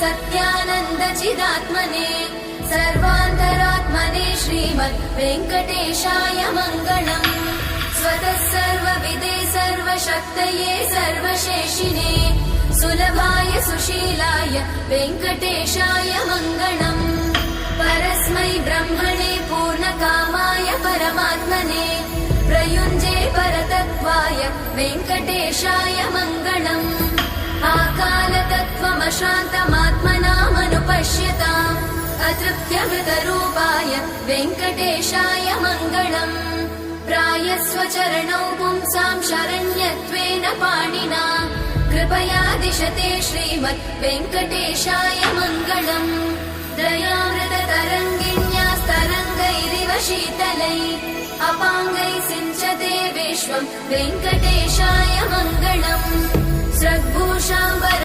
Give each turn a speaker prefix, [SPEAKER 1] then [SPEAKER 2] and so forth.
[SPEAKER 1] सत्यानन्दचिदात्मने सर्वान्तरात्मने श्रीमद् वेङ्कटेशाय मङ्गलम्। स्वतः सर्वविदे सर्वशक्तये सर्वशेषिणे सुलभाय सुशीलाय वेङ्कटेशाय मङ्गलम्। परस्मै ब्रह्मणे पूर्णकामाय परमात्मने प्रयुञ्जे परतत्त्वाय वेङ्कटेशाय मङ्गलम्। आकालतत्त्वमशान्तमात्मनामनुपश्यताम् अतृप्त्यमृतरूपाय वेङ्कटेशाय मङ्गलम्। प्रायस्वचरणौ पुंसां शरण्यत्वेन पाणिना कृपया दिशते श्रीमद् वेङ्कटेशाय मङ्गलम्। दयामृततरङ्गिण्यास्तरङ्गैरिव शीतलै अपाङ्गैः सिञ्चते विश्वं वेङ्कटेशाय मङ्गलम्। स्रग्भूषाम्बर